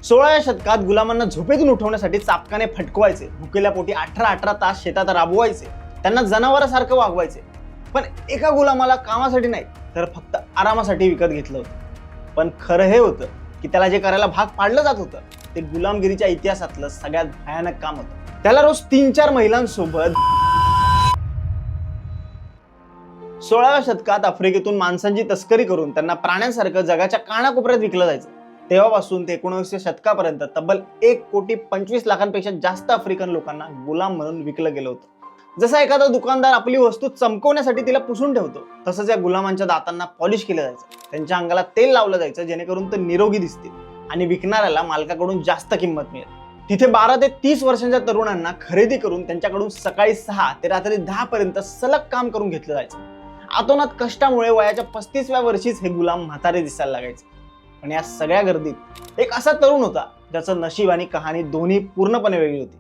16व्या शतकात गुलामांना झोपेतून उठवण्यासाठी चापकाने फटकवायचे, भुकेल्या पोटी 18-18 तास शेतात राबवायचे, त्यांना जनावरासारखं वागवायचे. पण एका गुलामाला कामासाठी नाही तर फक्त आरामासाठी विकत घेतलं होतं. पण खरं हे होतं की त्याला जे करायला भाग पाडलं जात होतं ते गुलामगिरीच्या इतिहासातलं सगळ्यात भयानक काम होतं. त्याला रोज 3-4 महिलांसोबत 16व्या शतकात आफ्रिकेतून माणसांची तस्करी करून त्यांना प्राण्यांसारखं जगाच्या कानाकोपऱ्यात विकलं जायचं. तेव्हापासून ते 19व्या शतकापर्यंत तब्बल 1,25,00,000पेक्षा जास्त आफ्रिकन लोकांना गुलाम म्हणून विकलं गेलं होतं. जसा एखादा दुकानदार आपली वस्तू चमकवण्यासाठी तिला पुसून ठेवतो, तसंच या गुलामांच्या दातांना पॉलिश केलं जायचं, त्यांच्या अंगाला तेल लावलं जायचं जेणेकरून ते निरोगी दिसतील आणि विकणाऱ्याला मालकाकडून जास्त किंमत मिळेल. तिथे 12 ते 30 वर्षांच्या तरुणांना खरेदी करून त्यांच्याकडून सकाळी 6 ते रात्री 10 पर्यंत सलग काम करून घेतलं जायचं. आतोनात कष्टामुळे वयाच्या 35व्या वर्षीच हे गुलाम म्हातारे दिसायला लागायचे. पण या सगळ्या गर्दीत एक असा तरुण होता ज्याचं नशीब आणि कहाणी दोन्ही पूर्णपणे वेगळी होती.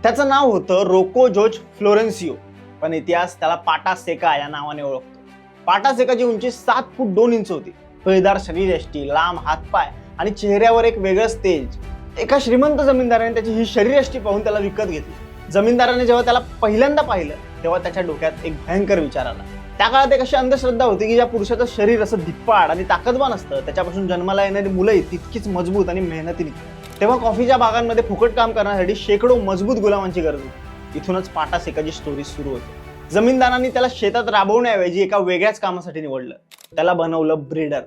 त्याचं नाव होतं रोको जोर्ज फ्लोरेन्सिओ, पण इतिहास त्याला पाटा सेका या नावाने ओळखतो. पाटा सेकाची उंची 7 फूट 2 इंच होती. फळदार शरीरयष्टी, लांब हातपाय आणि चेहऱ्यावर एक वेगळंच तेज. एका श्रीमंत जमीनदाराने त्याची ही शरीरयष्टी पाहून त्याला विकत घेतली. जमीनदाराने जेव्हा त्याला पहिल्यांदा पाहिलं तेव्हा त्याच्या डोक्यात एक भयंकर विचार आला. त्या काळात एक अशी अंधश्रद्धा होती की ज्या पुरुषाचं शरीर असं धिप्पाड आणि ताकदवान असतं त्याच्यापासून जन्माला येणारी मुलंही तितकीच मजबूत आणि मेहनती निघतात. तेव्हा कॉफीच्या बागांमध्ये फुकट काम करण्यासाठी शेकडो मजबूत गुलामांची गरज होती. इथूनच पाटा सेकाची स्टोरी सुरू होती. जमीनदारांनी त्याला शेतात राबवण्याऐवजी एका वेगळ्याच कामासाठी निवडलं. त्याला बनवलं ब्रीडर.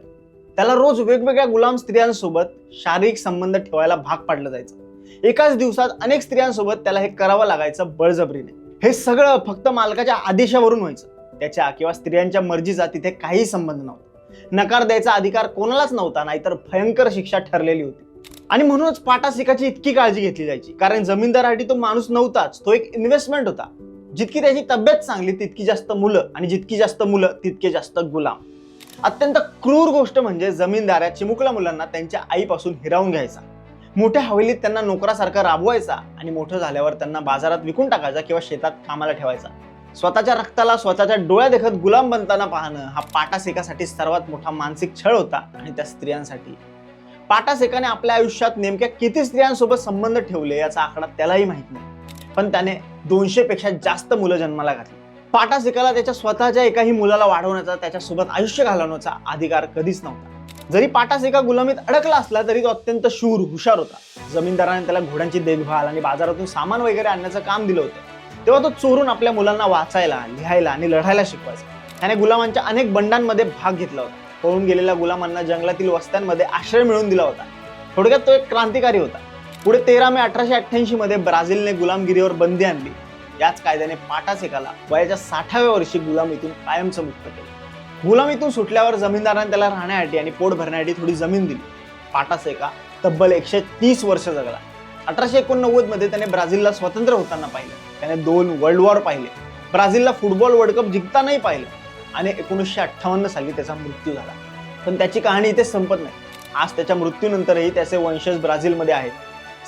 त्याला रोज वेगवेगळ्या गुलाम स्त्रियांसोबत शारीरिक संबंध ठेवायला भाग पाडलं जायचं. एकाच दिवसात अनेक स्त्रियांसोबत त्याला हे करावं लागायचं बळजबरीने. हे सगळं फक्त मालकाच्या आदेशावरून व्हायचं. त्याच्या किंवा स्त्रियांच्या मर्जीचा तिथे काही संबंध नव्हता. नकार द्यायचा अधिकार कोणालाच नव्हता, नाहीतर भयंकर शिक्षा ठरलेली होती. आणि म्हणूनच पाटा सेकाची इतकी काळजी घेतली जायची, कारण जमीनदारासाठी तो माणूस नव्हताच, तो एक इन्व्हेस्टमेंट होता. जितकी त्याची तब्येत चांगली तितकी जास्त मुलं, आणि जितकी जास्त मुलं तितके जास्त गुलाम. अत्यंत क्रूर गोष्ट म्हणजे जमीनदार चिमुकल्या मुलांना त्यांच्या आईपासून हिरावून घ्यायचा. मोठ्या हवेलीत त्यांना नोकरासारखं राबवायचा आणि मोठं झाल्यावर त्यांना बाजारात विकून टाकायचा किंवा शेतात कामाला ठेवायचा. स्वतःच्या रक्ताला स्वतःच्या डोळ्या देखत गुलाम बनताना पाहणं हा पाटा सेकासाठी सर्वात मोठा मानसिक छळ होता. आणि त्या स्त्रियांसाठी पाटा सेकाने आपल्या आयुष्यात नेमक्या किती स्त्रियांसोबत संबंध ठेवले याचा आकडा त्यालाही माहित नाही, पण त्याने 200पेक्षा जास्त मुलं जन्माला घातली. पाटा सेकाला त्याच्या स्वतःच्या एकाही मुलाला वाढवण्याचा, त्याच्यासोबत आयुष्य घालवण्याचा अधिकार कधीच नव्हता. जरी पाटा सेका गुलामीत अडकला असला तरी तो अत्यंत शूर, हुशार होता. जमीनदाराने त्याला घोड्यांची देखभाल आणि बाजारातून सामान वगैरे आणण्याचं काम दिलं होतं. तेव्हा तो चोरून आपल्या मुलांना वाचायला, लिहायला आणि लढायला शिकवायचा. त्याने गुलामांच्या अनेक बंडांमध्ये भाग घेतला होता. पळून गेलेल्या गुलामांना जंगलातील वस्त्यांमध्ये आश्रय मिळवून दिला होता. थोडक्यात तो एक क्रांतिकारी होता. पुढे 13 मे 1888 मध्ये ब्राझीलने गुलामगिरीवर बंदी आणली. याच कायद्याने पाटा सेकाला वयाच्या 60व्या वर्षी गुलामीतून कायमचं मुक्त केलं. गुलामीतून सुटल्यावर जमीनदाराने त्याला राहण्यासाठी आणि पोट भरण्यासाठी थोडी जमीन दिली. पाटा सेका तब्बल 130 वर्ष जगला. 1889 मध्ये त्याने ब्राझीलला स्वतंत्र होताना पाहिलं. त्याने 2 वर्ल्ड वॉर पाहिले. ब्राझीलला फुटबॉल वर्ल्ड कप जिंकतानाही पाहिलं. आणि 1958 साली त्याचा मृत्यू झाला. पण त्याची कहाणी इथे संपत नाही. आज त्याच्या मृत्यूनंतरही त्याचे वंशज ब्राझीलमध्ये आहेत.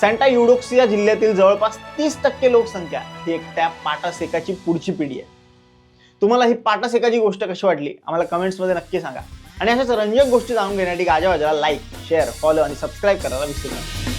सँटा युडोक्सिया जिल्ह्यातील जवळपास 30% लोकसंख्या ही एकट्या पाटा सेकाची पुढची पिढी आहे. तुम्हाला ही पाटा सेकाची गोष्ट कशी वाटली आम्हाला कमेंट्समध्ये नक्की सांगा. आणि अशाच रंजक गोष्टी जाणून घेण्यासाठी गाजावाजाला लाईक, शेअर, फॉलो आणि सबस्क्राईब करायला विसरू नका.